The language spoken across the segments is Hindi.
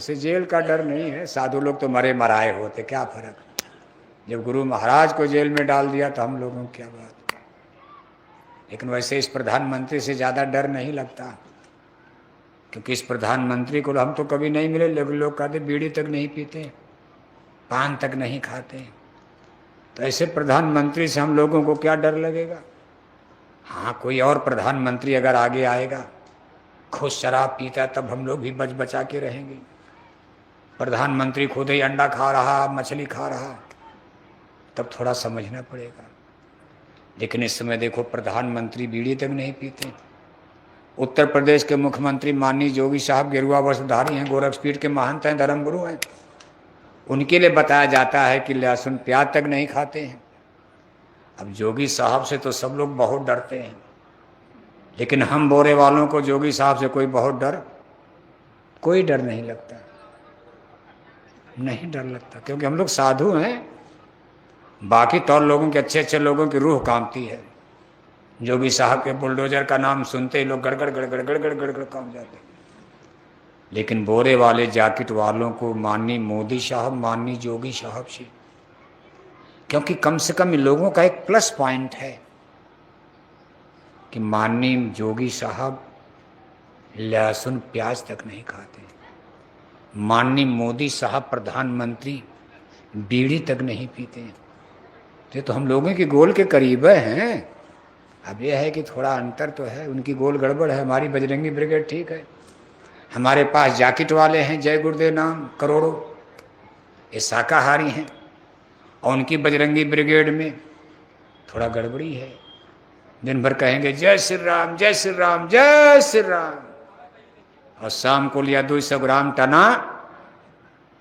इससे जेल का डर नहीं है। साधु लोग तो मरे मराए होते, क्या फर्क। जब गुरु महाराज को जेल में डाल दिया तो हम लोगों को क्या बात। लेकिन वैसे इस प्रधानमंत्री से ज़्यादा डर नहीं लगता, क्योंकि इस प्रधानमंत्री को हम तो कभी नहीं मिले, लेकिन लोग कहते बीड़ी तक नहीं पीते, पान तक नहीं खाते। तो ऐसे प्रधानमंत्री से हम लोगों को क्या डर लगेगा। हाँ, कोई और प्रधानमंत्री अगर आगे आएगा, खुद शराब पीता, तब हम लोग भी बच बचा के रहेंगे। प्रधानमंत्री खुद ही अंडा खा रहा, मछली खा रहा, तब थोड़ा समझना पड़ेगा। लेकिन इस समय देखो, प्रधानमंत्री बीड़ी तक नहीं पीते। उत्तर प्रदेश के मुख्यमंत्री माननीय योगी साहब गेरुआ वस्त्रधारी हैं, गोरक्षपीठ के महंत हैं, धर्मगुरु हैं। उनके लिए बताया जाता है कि लहसुन प्याज तक नहीं खाते हैं। अब योगी साहब से तो सब लोग बहुत डरते हैं, लेकिन हम बोरे वालों को योगी साहब से कोई डर नहीं लगता, नहीं डर लगता, क्योंकि हम लोग साधु हैं। बाकी तो और लोगों के अच्छे अच्छे लोगों की रूह कांपती है। योगी साहब के बुलडोजर का नाम सुनते ही लोग गड़गड़ गड़गड़ गड़गड़ गड़गड़ कांप जाते। लेकिन बोरे वाले जैकेट वालों को माननीय मोदी साहब, माननीय योगी साहब से, क्योंकि कम से कम इन लोगों का एक प्लस पॉइंट है कि माननीय योगी साहब लहसुन प्याज तक नहीं खाते, माननीय मोदी साहब प्रधानमंत्री बीड़ी तक नहीं पीते। ये तो हम लोगों की गोल के करीब हैं। अब यह है कि थोड़ा अंतर तो है, उनकी गोल गड़बड़ है, हमारी बजरंगी ब्रिगेड ठीक है। हमारे पास जैकेट वाले हैं, जय गुरुदेव नाम करोड़ों, ये शाकाहारी हैं, और उनकी बजरंगी ब्रिगेड में थोड़ा गड़बड़ी है। दिन भर कहेंगे जय श्री राम जय श्री राम जय श्री राम, और शाम को लिया 200 ग्राम टना।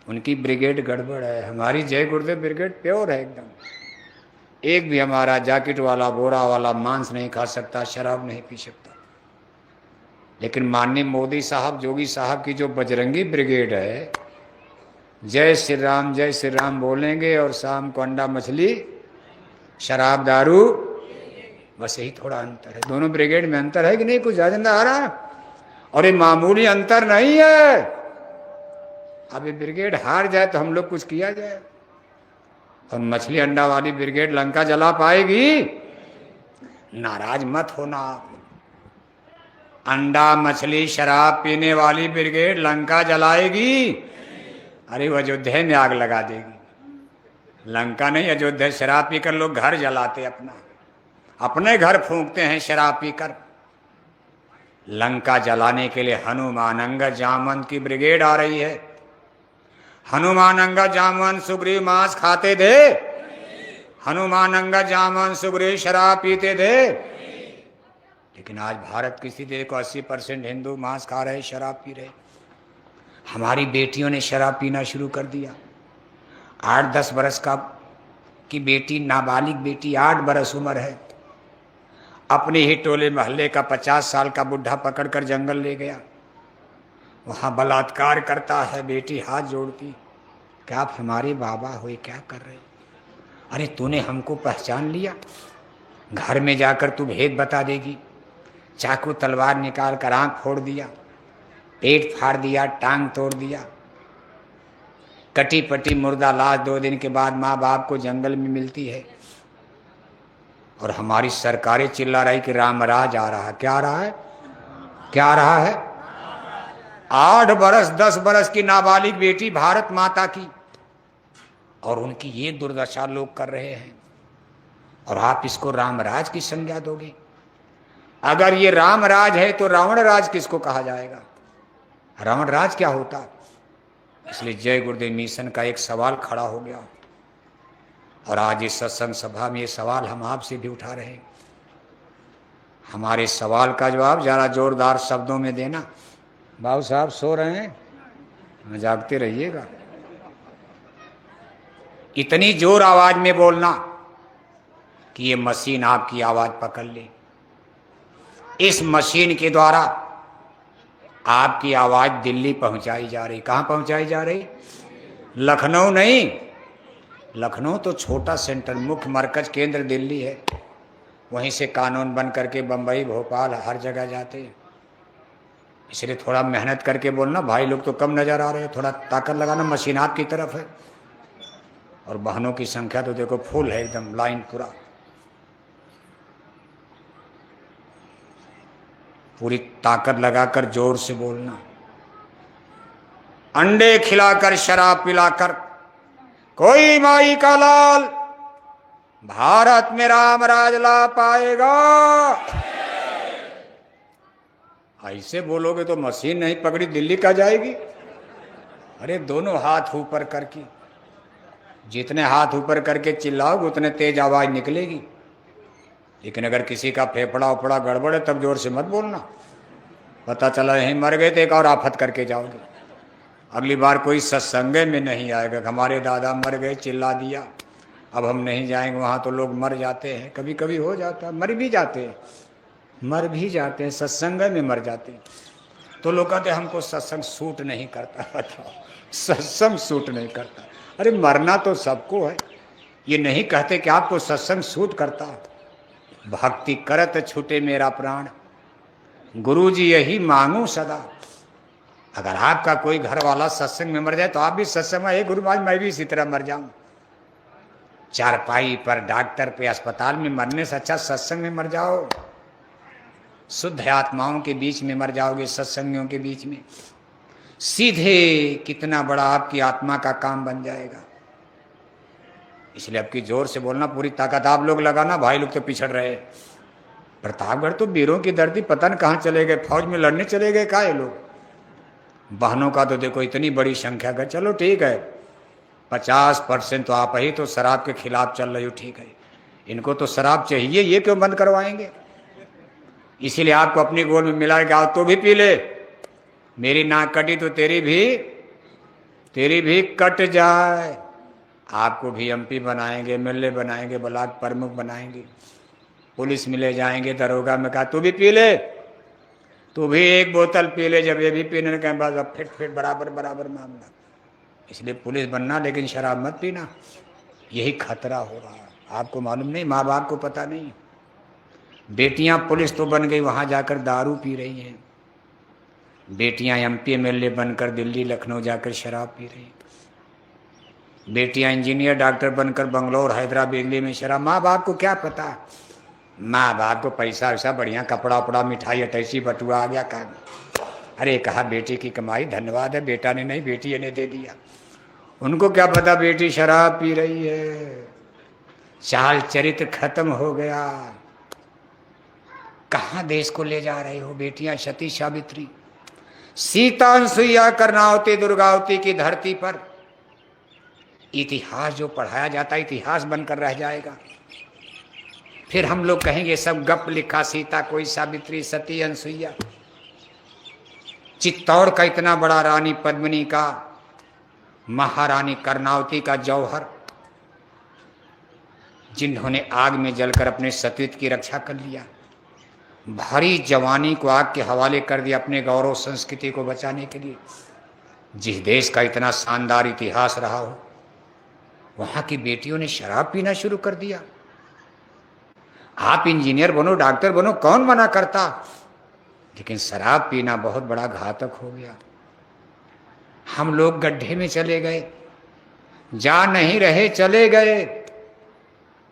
उनकी ब्रिगेड गड़बड़ है, हमारी जय गुरुदेव ब्रिगेड प्योर है एकदम। एक भी हमारा जैकेट वाला बोरा वाला मांस नहीं खा सकता, शराब नहीं पी सकता। लेकिन माननीय मोदी साहब, योगी साहब की जो बजरंगी ब्रिगेड है, जय श्री राम बोलेंगे और शाम को अंडा मछली शराब दारू, बस यही थोड़ा अंतर है। दोनों ब्रिगेड में अंतर है कि नहीं, कुछ ज्यादा आ रहा है। और ये मामूली अंतर नहीं है। अब ये ब्रिगेड हार जाए तो हम लोग कुछ किया जाए। और मछली अंडा वाली ब्रिगेड लंका जला पाएगी? नाराज मत होना आप। अंडा मछली शराब पीने वाली ब्रिगेड लंका जलाएगी? अरे वो अयोध्या में आग लगा देगी। लंका नहीं, अयोध्या। शराब पीकर लोग घर जलाते, अपने घर फूंकते हैं शराब पीकर। लंका जलाने के लिए हनुमान अंगद जामवंत की ब्रिगेड आ रही है। हनुमान अंगद जामवंत सुग्रीव मांस खाते थे? हनुमान अंगद जामवंत सुग्रीव शराब पीते थे? लेकिन आज भारत की स्थिति देखो, 80% हिंदू मांस खा रहे, शराब पी रहे। हमारी बेटियों ने शराब पीना शुरू कर दिया। 8-10 बरस की बेटी, नाबालिग बेटी, 8 बरस उम्र है, अपने ही टोले मोहल्ले का 50 साल का बुढ़ा पकड़कर जंगल ले गया, वहां बलात्कार करता है। बेटी हाथ जोड़ती, क्या आप हमारे बाबा हुए, क्या कर रहे? अरे तूने हमको पहचान लिया? घर में जाकर तू भेद बता देगी। चाकू तलवार निकाल कर आंख फोड़ दिया, पेट फाड़ दिया, टांग तोड़ दिया। कटी पटी मुर्दा लाश 2 दिन के बाद माँ बाप को जंगल में मिलती है। और हमारी सरकारें चिल्ला रही कि रामराज आ रहा है। क्या आ रहा है? क्या आ रहा है? 8 बरस 10 बरस की नाबालिग बेटी भारत माता की, और उनकी ये दुर्दशा लोग कर रहे हैं। और आप इसको रामराज की संज्ञा दोगे? अगर ये रामराज है तो रावण राज किसको कहा जाएगा? रावण राज क्या होता? इसलिए जय गुरुदेव मिशन का एक सवाल खड़ा हो गया, और आज इस सत्संग सभा में ये सवाल हम आपसे भी उठा रहे हैं। हमारे सवाल का जवाब जरा जोरदार शब्दों में देना। बाबू साहब सो रहे हैं, जागते रहिएगा। इतनी जोर आवाज में बोलना कि ये मशीन आपकी आवाज पकड़ ले। इस मशीन के द्वारा आपकी आवाज दिल्ली पहुंचाई जा रही। कहां पहुंचाई जा रही? लखनऊ नहीं, लखनऊ तो छोटा सेंटर, मुख्य मरकज केंद्र दिल्ली है। वहीं से कानून बन करके बंबई, भोपाल, हर जगह जाते हैं। इसलिए थोड़ा मेहनत करके बोलना, भाई लोग तो कम नजर आ रहे हैं, थोड़ा ताकत लगाना, मशीन आपकी तरफ है। और बहनों की संख्या तो देखो फुल है, एकदम लाइन पूरा, पूरी ताकत लगाकर जोर से बोलना। अंडे खिलाकर शराब पिलाकर कोई माई का लाल भारत में राम राज ला पाएगा। ऐसे बोलोगे तो मशीन नहीं पकड़ी दिल्ली का जाएगी। अरे दोनों हाथ ऊपर करके, जितने हाथ ऊपर करके चिल्लाओगे उतने तेज आवाज निकलेगी। लेकिन अगर किसी का फेफड़ा उफड़ा गड़बड़ है तब जोर से मत बोलना, पता चला यहीं मर गए तो एक और आफत करके जाओगे। अगली बार कोई सत्संग में नहीं आएगा, हमारे दादा मर गए चिल्ला दिया, अब हम नहीं जाएंगे वहाँ तो लोग मर जाते हैं। कभी कभी हो जाता है, मर भी जाते हैं, सत्संग में मर जाते हैं। तो लोग कहते हैं हमको सत्संग सूट नहीं करता। बताओ, सत्संग सूट नहीं करता? अरे मरना तो सबको है, ये नहीं कहते कि आपको सत्संग सूट करता। भक्ति करत छूटे मेरा प्राण, गुरु जी यही मांगू सदा। अगर आपका कोई घर वाला सत्संग में मर जाए तो आप भी सत्संग में, गुरु महाराज मैं भी इसी तरह मर जाऊं। चारपाई पर, डॉक्टर पे, अस्पताल में मरने से अच्छा सत्संग में मर जाओ। शुद्ध आत्माओं के बीच में मर जाओगे, सत्संगियों के बीच में, सीधे कितना बड़ा आपकी आत्मा का काम बन जाएगा। इसलिए आपकी जोर से बोलना, पूरी ताकत आप लोग लगाना। भाई लोग तो पिछड़ रहे। प्रतापगढ़ तो वीरों की धरती, पता न कहाँ चले गए, फौज में लड़ने चले गए का ये लोग। बहनों का तो देखो इतनी बड़ी संख्या का, चलो ठीक है 50% तो आप ही तो शराब के खिलाफ चल रही हो, ठीक है। इनको तो शराब चाहिए, ये क्यों बंद करवाएंगे? इसीलिए आपको अपनी गोद में मिला के आओ तो भी पी ले, मेरी नाक कटी तो तेरी भी कट जाए। आपको भी एमपी बनाएंगे, एमएलए बनाएंगे, ब्लॉक प्रमुख बनाएंगे, पुलिस में ले जाएंगे, दरोगा में कहा तू भी पी ले, तू भी एक बोतल पी ले। जब ये भी पीने के बाद अब फिट बराबर मामला। इसलिए पुलिस बनना लेकिन शराब मत पीना, यही खतरा हो रहा है। आपको मालूम नहीं, माँ बाप को पता नहीं। बेटियां पुलिस तो बन गई, वहां जाकर दारू पी रही हैं। बेटियां एमपी एमएलए बनकर दिल्ली लखनऊ जाकर शराब पी रही हैं। बेटियां इंजीनियर डॉक्टर बनकर बंगलोर हैदराबाद दिल्ली में शराब। माँ बाप को क्या पता? माँ बाप को पैसा वैसा बढ़िया कपड़ा उपड़ा मिठाई अटैची बटुआ आ गया काम। अरे कहा बेटी की कमाई, धन्यवाद है, बेटा ने नहीं बेटी ने दे दिया। उनको क्या पता बेटी शराब पी रही है। चाल चरित्र खत्म हो गया। कहाँ देश को ले जा रहे हो? बेटियां सती सावित्री, सीता अनुसुईया, कर्णावती, दुर्गावती की धरती पर इतिहास जो पढ़ाया जाता है इतिहास बनकर रह जाएगा। फिर हम लोग कहेंगे सब गप लिखा, सीता कोई सावित्री, सती अनुसुईया। चित्तौड़ का इतना बड़ा रानी पद्मिनी का, महारानी कर्णावती का जौहर, जिन्होंने आग में जलकर अपने सतीत्व की रक्षा कर लिया, भारी जवानी को आग के हवाले कर दिया अपने गौरव संस्कृति को बचाने के लिए। जिस देश का इतना शानदार इतिहास रहा हो, वहां की बेटियों ने शराब पीना शुरू कर दिया। आप इंजीनियर बनो, डॉक्टर बनो, कौन मना करता? लेकिन शराब पीना बहुत बड़ा घातक हो गया। हम लोग गड्ढे में चले गए, जा नहीं रहे, चले गए।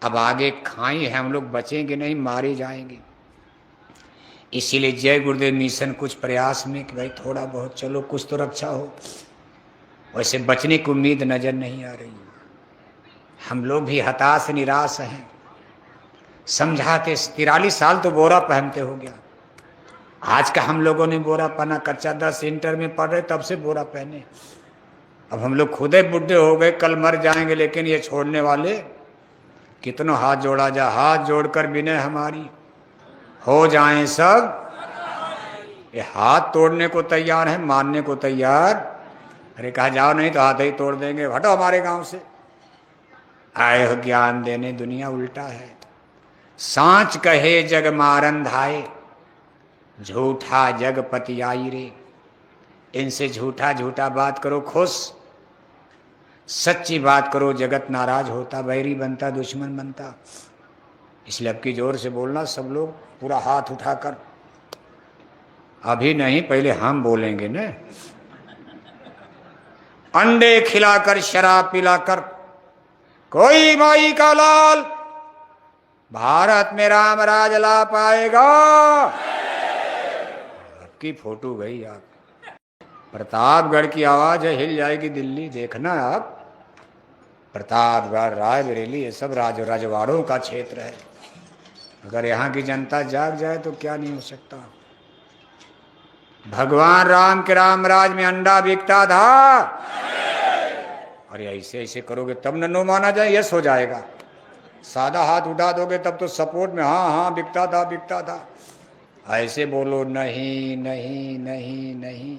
अब आगे खाई है, हम लोग बचेंगे नहीं, मारे जाएंगे। इसीलिए जय गुरुदेव मिशन कुछ प्रयास में कि भाई थोड़ा बहुत चलो कुछ तो रक्षा हो। वैसे बचने की उम्मीद नजर नहीं आ रही। हम लोग भी हताश निराश हैं। समझाते 43 साल तो बोरा पहनते हो गया। आज का हम लोगों ने बोरा पहना, कच्चा 10 इंटर में पढ़ रहे तब से बोरा पहने। अब हम लोग खुदे बुढ़े हो गए, कल मर जाएंगे, लेकिन ये छोड़ने वाले कितनों हाथ जोड़ा जा, हाथ जोड़कर विनय हमारी हो जाएं सब। ये हाथ तोड़ने को तैयार है, मानने को तैयार। अरे कहा जाओ नहीं तो हाथ ही तोड़ देंगे, हटो हमारे गांव से। आए हो ज्ञान देने, दुनिया उल्टा है। सांच कहे जग मारन धाये, झूठा जग पतियाई रे। इनसे झूठा झूठा बात करो खुश, सच्ची बात करो जगत नाराज होता, बैरी बनता, दुश्मन बनता। इसलिए अब की जोर से बोलना सब लोग, पूरा हाथ उठाकर अभी नहीं, पहले हम बोलेंगे ना। अंडे खिलाकर शराब पिलाकर कोई माई का लाल भारत में राम राज ला पाएगा। आपकी फोटो गई, आप प्रतापगढ़ की आवाज है, हिल जाएगी दिल्ली। देखना आप, प्रतापगढ़, रायबरेली, ये सब रजवाड़ों का क्षेत्र है। अगर यहाँ की जनता जाग जाए तो क्या नहीं हो सकता। भगवान राम के राम राज में अंडा बिकता था। अरे ऐसे ऐसे करोगे तब न नो माना जाए, यस हो जाएगा। सादा हाथ उठा दोगे तब तो सपोर्ट में हाँ हाँ बिकता था बिकता था। ऐसे बोलो नहीं नहीं नहीं नहीं।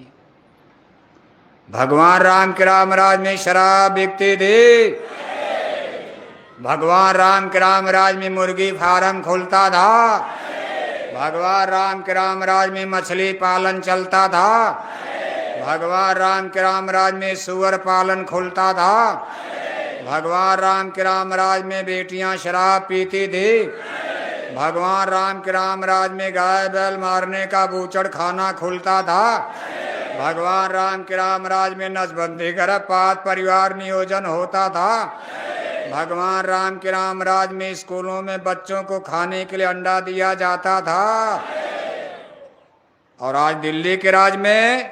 भगवान राम के राम राज में शराब बिकती थी। भगवान राम के राम राज में मुर्गी फार्म खुलता था। भगवान राम के राम राज में मछली पालन चलता था। भगवान राम के राम राज में सुअर पालन खुलता था। भगवान राम के राम राज में बेटियां शराब पीती थी। भगवान राम के राम राज में गाय बैल मारने का बूचड़ खाना खुलता था। भगवान राम के राम राज में नसबंदी गर्भपात परिवार नियोजन होता था। भगवान राम के राम राज में स्कूलों में बच्चों को खाने के लिए अंडा दिया जाता था। और आज दिल्ली के राज में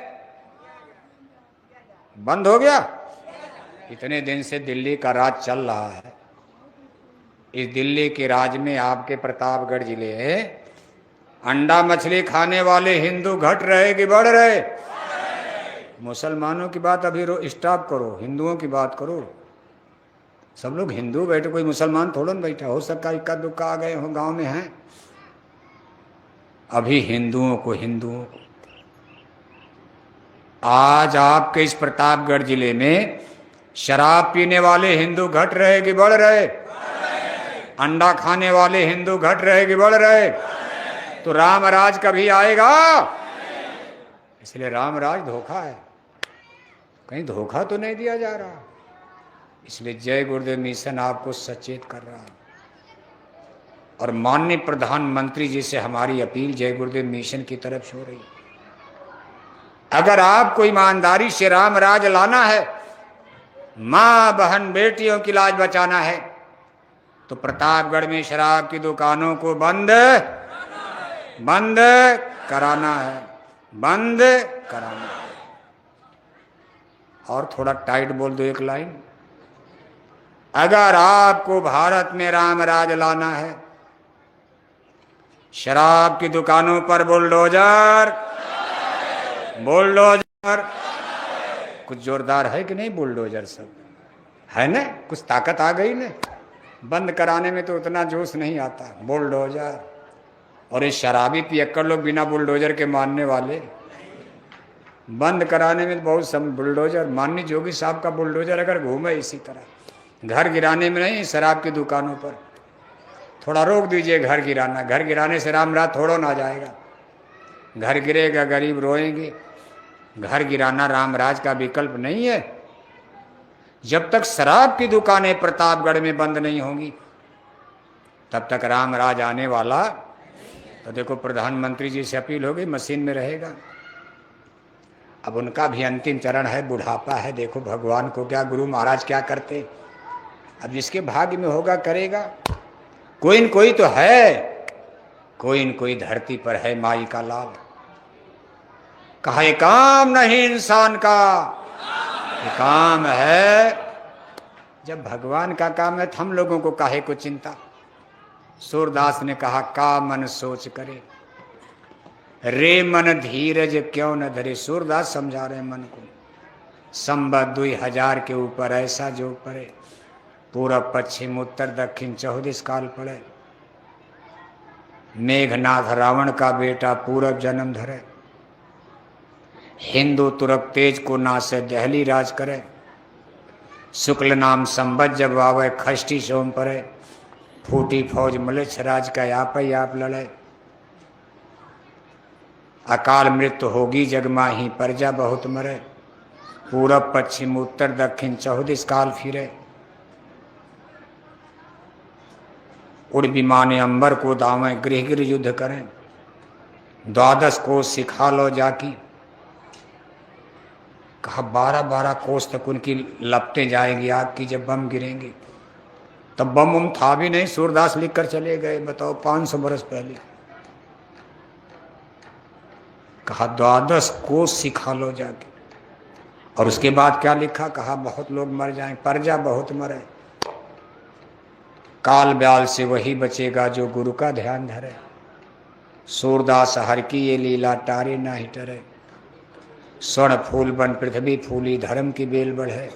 बंद हो गया। इतने दिन से दिल्ली का राज चल रहा है। इस दिल्ली के राज में आपके प्रतापगढ़ जिले है, अंडा मछली खाने वाले हिंदू घट रहे कि बढ़ रहे? मुसलमानों की बात अभी स्टॉप करो, हिंदुओं की बात करो। सब लोग हिंदू बैठे, कोई मुसलमान थोड़ा न बैठा। हो सकता है इक्का दुक्का आ गए हो, गांव में हैं। अभी हिंदुओं को आज आपके इस प्रतापगढ़ जिले में शराब पीने वाले हिंदू घट रहे कि बढ़ रहे? अंडा खाने वाले हिंदू घट रहे कि बढ़ रहे? तो राम राज कभी आएगा? इसलिए राम राज धोखा है, कहीं धोखा तो नहीं दिया जा रहा। इसलिए जय गुरुदेव मिशन आपको सचेत कर रहा है। और माननीय प्रधानमंत्री जी से हमारी अपील जय गुरुदेव मिशन की तरफ से हो रही है। अगर आपको ईमानदारी से राम राज लाना है, माँ बहन बेटियों की लाज बचाना है, तो प्रतापगढ़ में शराब की दुकानों को बंद कराना है, बंद कराना है। और थोड़ा टाइट बोल दो एक लाइन, अगर आपको भारत में राम राज लाना है, शराब की दुकानों पर बुलडोजर कुछ जोरदार है कि नहीं? बुलडोजर सब है ना, कुछ ताकत आ गई ना। बंद कराने में तो उतना जोश नहीं आता, बुलडोजर। और ये शराबी पियक्कर लोग बिना बुलडोजर के मानने वाले, बंद कराने में बहुत सम बुलडोजर। माननीय जोगी साहब का बुलडोजर अगर घूमे इसी तरह, घर गिराने में नहीं, शराब की दुकानों पर थोड़ा रोक दीजिए घर गिराना। घर गिराने से राम राज थोड़ा ना जाएगा। घर गिरेगा, गरीब रोएंगे। घर गिराना राम राज का विकल्प नहीं है। जब तक शराब की दुकानें प्रतापगढ़ में बंद नहीं होंगी तब तक राम राज आने वाला। तो देखो प्रधानमंत्री जी से अपील होगी, मशीन में रहेगा। अब उनका भी अंतिम चरण है, बुढ़ापा है। देखो भगवान को क्या, गुरु महाराज क्या करते। अब जिसके भाग्य में होगा करेगा। कोई न कोई तो है, कोई न कोई धरती पर है माई का लाल। कहा ये काम नहीं इंसान का, ये काम है। जब भगवान का काम है तो हम लोगों को काहे को चिंता। सूरदास ने कहा का मन सोच करे, रे मन धीरज क्यों न धरे। सूरदास समझा रहे मन को। संबत 2000 के ऊपर ऐसा जो पड़े, पूरब पश्चिम उत्तर दक्षिण 14 काल पड़े। मेघनाथ रावण का बेटा पूरब जन्म धरे। हिंदू तुरक तेज को नासे दहली राज करे। शुक्ल नाम संबत जब आवे, खष्टी सोम परे। फूटी फौज मलेच्छ राज का आप लड़े। अकाल मृत्यु होगी जग माही, प्रजा बहुत मरे। पूरब पश्चिम उत्तर दक्षिण 14 काल फिरे। उड़ विमाने अंबर को दावें, गृह गृह युद्ध करें। द्वादश कोस सिखा लो जाकी। कहा 12-12 कोस तक उनकी लपटें जाएंगी आग की जब बम गिरेंगे। तब बम उम था भी नहीं, सूरदास लिख कर चले गए, बताओ 500 बरस पहले। कहा 12 कोस सिखा लो जाके। और उसके बाद क्या लिखा, कहा बहुत लोग मर जाएं, प्रजा बहुत मरे, काल ब्याल से वही बचेगा जो गुरु का ध्यान धरे। सूरदास हर की ये लीला टारे ना ही टरे, स्वर्ण फूल बन पृथ्वी फूली धर्म की बेल बढ़े।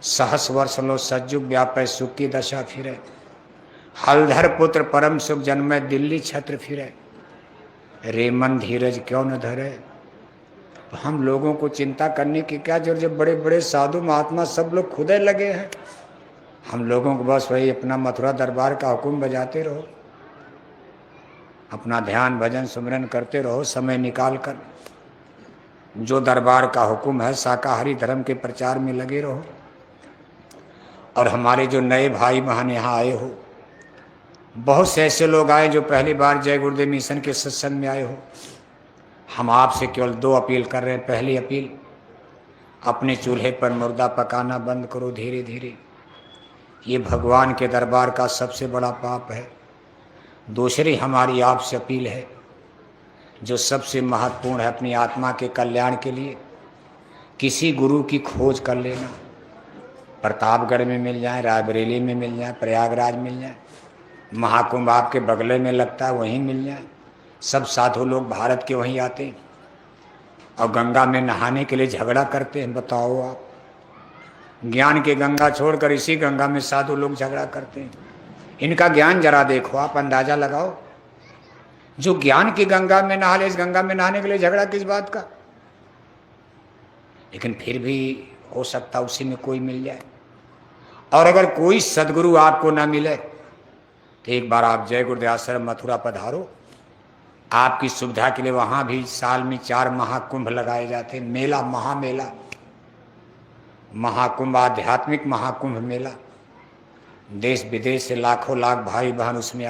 सहस वर्ष लो सज्जुग व्यापै सुख की दशा फिरे, हलधर पुत्र परम सुख जन्मे दिल्ली छत्र फिरे। रे मन धीरज क्यों न धरे। तो हम लोगों को चिंता करने की क्या जरूरत, जब बड़े बड़े साधु महात्मा सब लोग खुदे लगे हैं। हम लोगों को बस वही अपना मथुरा दरबार का हुक्म बजाते रहो, अपना ध्यान भजन सुमिरन करते रहो समय निकाल कर। जो दरबार का हुक्म है शाकाहारी धर्म के प्रचार में लगे रहो। और हमारे जो नए भाई बहन यहाँ आए हो, बहुत से ऐसे लोग आए जो पहली बार जय गुरुदेव मिशन के सत्संग में आए हो। हम आपसे केवल 2 अपील कर रहे हैं। पहली अपील, अपने चूल्हे पर मुर्दा पकाना बंद करो धीरे धीरे, ये भगवान के दरबार का सबसे बड़ा पाप है। दूसरी हमारी आपसे अपील है, जो सबसे महत्वपूर्ण है, अपनी आत्मा के कल्याण के लिए किसी गुरु की खोज कर लेना। प्रतापगढ़ में मिल जाए, रायबरेली में मिल जाए, प्रयागराज मिल जाए, महाकुंभ आपके बगले में लगता है वहीं मिल जाए। सब साधु लोग भारत के वहीं आते हैं और गंगा में नहाने के लिए झगड़ा करते हैं। बताओ आप, ज्ञान की गंगा छोड़कर इसी गंगा में साधु लोग झगड़ा करते हैं। इनका ज्ञान जरा देखो, आप अंदाजा लगाओ। जो ज्ञान की गंगा में नहा ले, इस गंगा में नहाने के लिए झगड़ा किस बात का। लेकिन फिर भी हो सकता उसी में कोई मिल जाए। और अगर कोई सदगुरु आपको ना मिले तो एक बार आप जय गुरुदेव आश्रम मथुरा पधारो। आपकी सुविधा के लिए वहाँ भी साल में 4 महाकुंभ लगाए जाते हैं। मेला, महामेला, महाकुंभ, आध्यात्मिक महाकुंभ मेला। देश विदेश से लाखों लाख भाई बहन उसमें